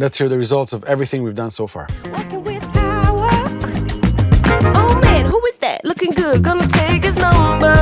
Let's hear the results of everything we've done so far. Working with power. Oh man, who is that? Looking good, gonna take his number.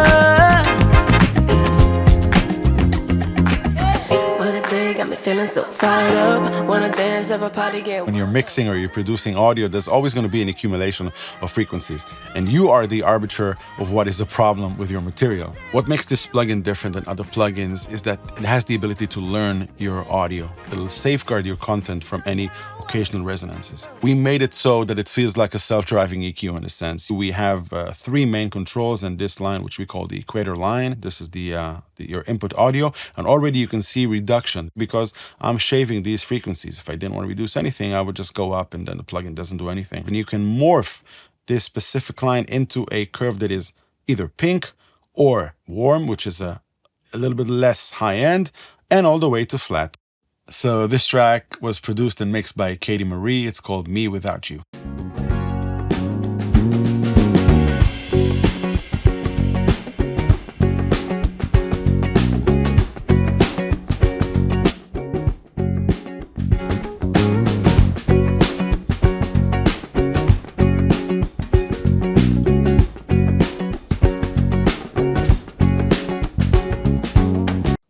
What a day, got me feeling so fired up. Wanna dance, have a party, get. When you're mixing or you're producing audio, there's always going to be an accumulation of frequencies. And you are the arbiter of what is a problem with your material. What makes this plugin different than other plugins is that it has the ability to learn your audio. It'll safeguard your content from any occasional resonances. We made it so that it feels like a self-driving EQ in a sense. We have three main controls in this line, which we call the equator line. This is your input audio. And already you can see reduction because I'm shaving these frequencies. If I didn't want to reduce anything, I would just go up and then the plugin doesn't do anything. And you can morph this specific line into a curve that is either pink or warm, which is a little bit less high end, and all the way to flat. So this track was produced and mixed by Katie Marie. It's called Me Without You.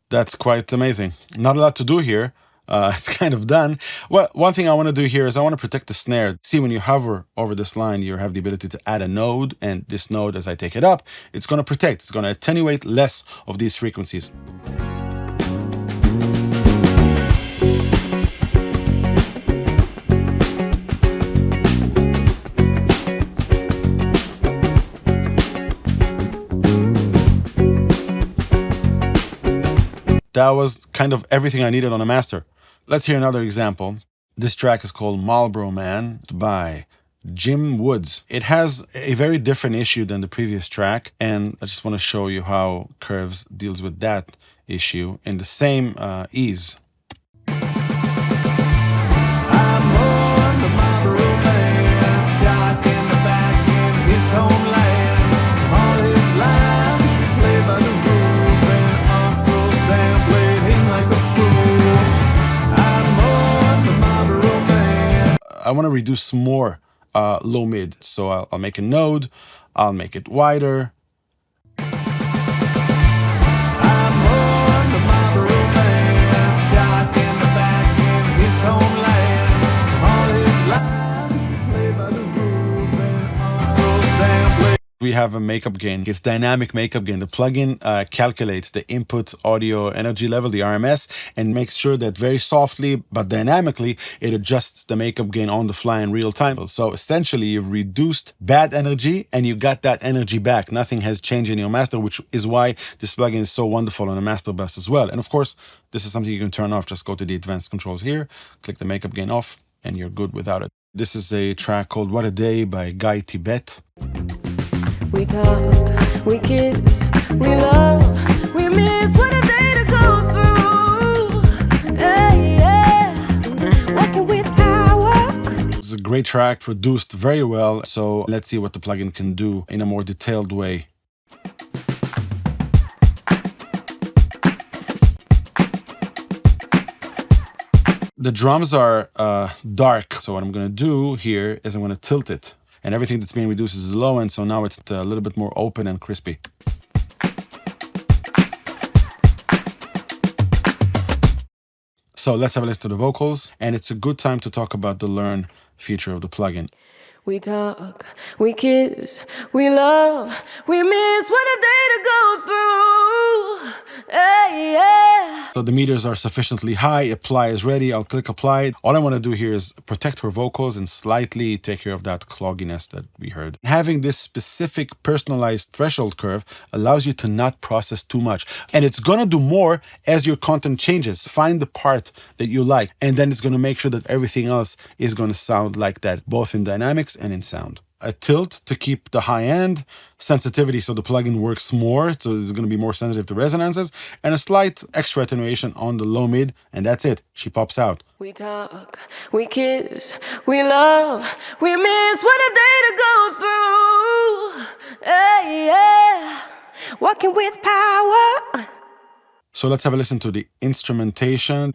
That's quite amazing. Not a lot to do here. It's kind of done. Well, one thing I want to do here is I want to protect the snare. See, when you hover over this line, you have the ability to add a node, and this node, as I take it up, it's going to protect. It's going to attenuate less of these frequencies. That was kind of everything I needed on a master. Let's hear another example. This track is called Marlboro Man by Jim Woods. It has a very different issue than the previous track, and I just want to show you how Curves deals with that issue in the same ease. I'm on the Marlboro Man, shot in the back in his homeland. All his life he played by the rules, and Uncle Sam played him like a fool. I'm on the Marlboro Man. I want to reduce more low mid, so I'll make a node, I'll make it wider. I'm on the Marlboro Man, shot in the back in his homeland. All his life he played by the rules, and Uncle Sam played. We have a makeup gain. It's dynamic makeup gain. The plugin calculates the input audio energy level, the RMS, and makes sure that very softly but dynamically it adjusts the makeup gain on the fly in real time. So essentially you've reduced bad energy and you got that energy back. Nothing has changed in your master, which is why this plugin is so wonderful on a master bus as well. And of course, this is something you can turn off. Just go to the advanced controls here, click the makeup gain off, and you're good without it. This is a track called What a Day by Guy Tibet. We talk, we kiss, we love, we miss. What a day to go through. Hey, yeah. Working with power. It's a great track, produced very well. So let's see what the plugin can do in a more detailed way. The drums are dark. So what I'm going to do here is I'm going to tilt it. And everything that's being reduced is low end, so now it's a little bit more open and crispy. So let's have a listen to the vocals, and it's a good time to talk about the Learn feature of the plugin. We talk, we kiss, we love, we miss. What a day to go through. Hey, yeah. So the meters are sufficiently high, apply is ready, I'll click apply. All I want to do here is protect her vocals and slightly take care of that clogginess that we heard. Having this specific personalized threshold curve allows you to not process too much. And it's going to do more as your content changes. Find the part that you like, and then it's going to make sure that everything else is going to sound like that, both in dynamics and in sound. A tilt to keep the high end, sensitivity so the plugin works more, so it's going to be more sensitive to resonances, and a slight extra attenuation on the low mid, and that's it. She pops out. We talk, we kiss, we love, we miss. What a day to go through. Hey, yeah. Working with power. So let's have a listen to the instrumentation.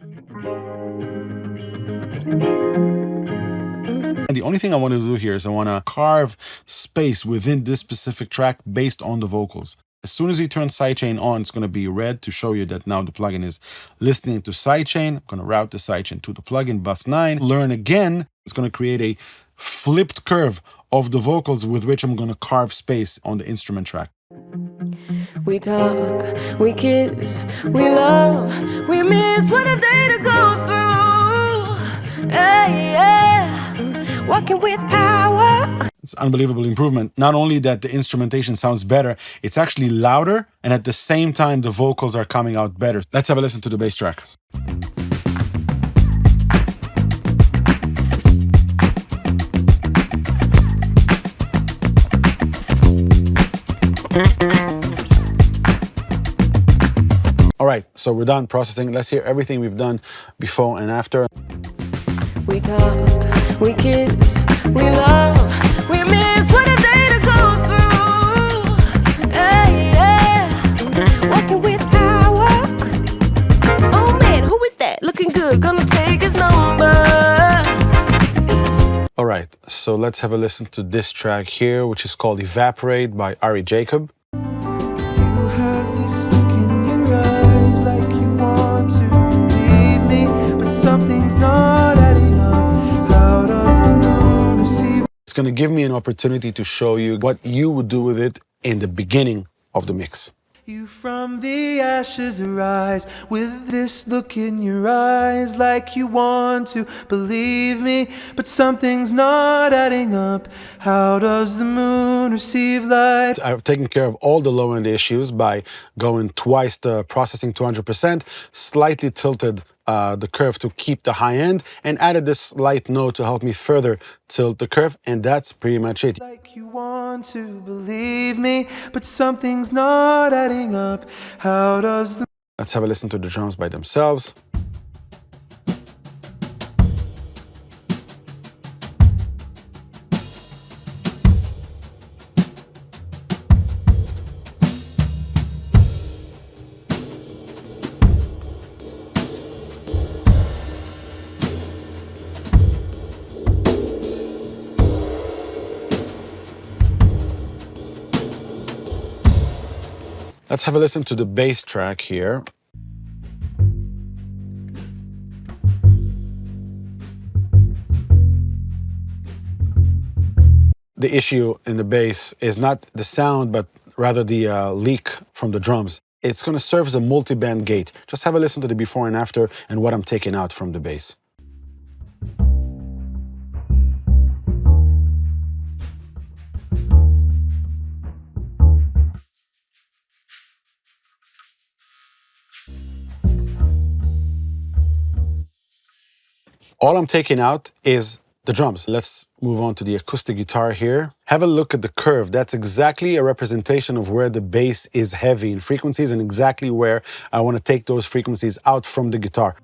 the only thing I want to do here is I want to carve space within this specific track based on the vocals. As soon as you turn sidechain on, it's going to be red to show you that now the plugin is listening to sidechain. I'm going to route the sidechain to the plugin, bus 9. Learn again. It's going to create a flipped curve of the vocals with which I'm going to carve space on the instrument track. We talk, we kiss, we love, we miss what a day to go through. Hey, yeah, walking with power. It's unbelievable improvement. Not only that the instrumentation sounds better, it's actually louder, and at the same time the vocals are coming out better. Let's have a listen to the bass track. All right, so we're done processing. Let's hear everything we've done before and after. We talk, we kiss, we love, we miss what a day to go through. Hey, yeah, walking with power. Oh man, who is that? Looking good, gonna take his number. All right, so let's have a listen to this track here, which is called Evaporate by Ari Jacob. You have this look in your eyes like you want to believe me, but something's not adding up. How does the moon receive? It's going to give me an opportunity to show you what you would do with it in the beginning of the mix. You from the ashes arise with this look in your eyes like you want to believe me, but something's not adding up. How does the moon receive light? I've taken care of all the low-end issues by going twice the processing 200%, slightly tilted the curve to keep the high end, and added this light note to help me further tilt the curve, and that's pretty much it. Like you want to believe me, but something's not adding up. How does the... Let's have a listen to the drums by themselves. Let's have a listen to the bass track here. The issue in the bass is not the sound, but rather the leak from the drums. It's going to serve as a multi-band gate. Just have a listen to the before and after and what I'm taking out from the bass. All I'm taking out is the drums. Let's move on to the acoustic guitar here. Have a look at the curve. That's exactly a representation of where the bass is heavy in frequencies and exactly where I want to take those frequencies out from the guitar.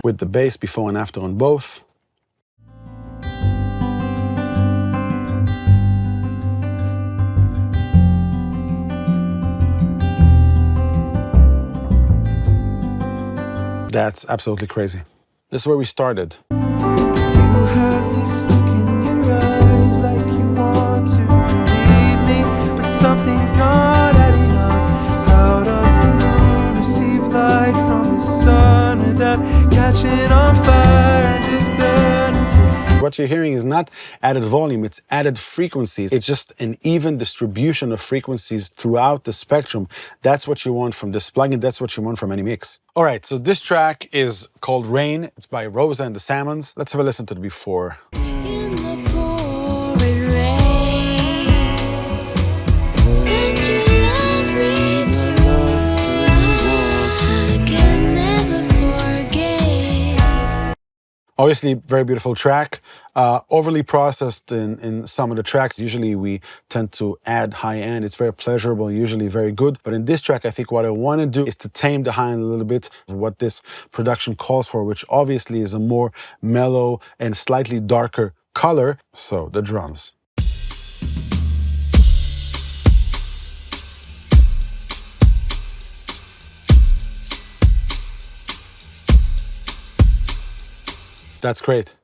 With the bass before and after on both. That's absolutely crazy. This is where we started. You have this look in your eyes like you want to believe me, but something's not adding up. How does the moon receive light from the sun without catching on fire and just burning to... What you're hearing is not added volume, it's added frequencies. It's just an even distribution of frequencies throughout the spectrum. That's what you want from this plugin, that's what you want from any mix. All right, so this track is called Rain. It's by Rosa and the Salmons. Let's have a listen to the before. In the pouring rain, don't you love me too? I can never forget. Obviously, very beautiful track. Overly processed in some of the tracks. Usually we tend to add high end. It's very pleasurable, usually very good. But in this track, I think what I want to do is to tame the high end a little bit of what this production calls for, which obviously is a more mellow and slightly darker color. So the drums. That's great.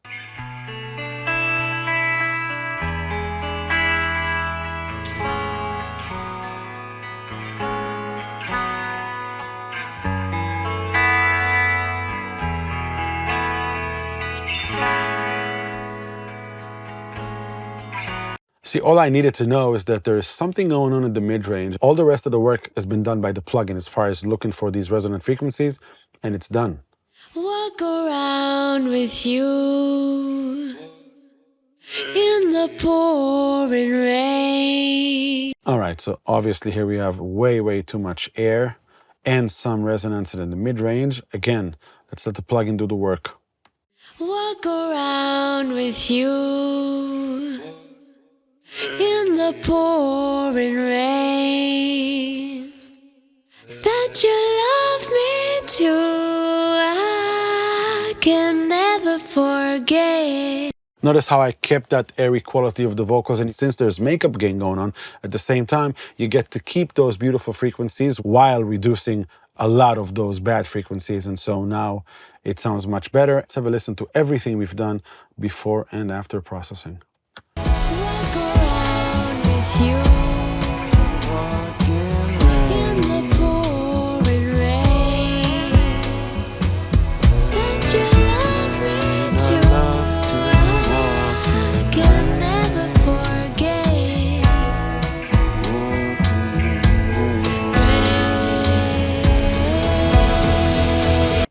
See, all I needed to know is that there is something going on in the mid-range. All the rest of the work has been done by the plugin as far as looking for these resonant frequencies, and it's done. Walk around with you in the pouring rain. All right, so obviously here we have way too much air and some resonance in the mid-range. Again, let's let the plugin do the work. Walk around with you in the pouring rain. That you love me too, I can never forget. Notice how I kept that airy quality of the vocals, and since there's makeup gain going on, at the same time, you get to keep those beautiful frequencies while reducing a lot of those bad frequencies, and so now it sounds much better. Let's have a listen to everything we've done before and after processing. Walk around with you in the pouring rain. That you love me too, I can never forget.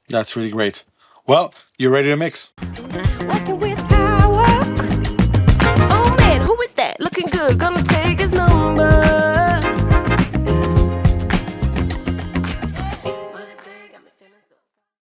That's really great. Well, you ready to mix? Walking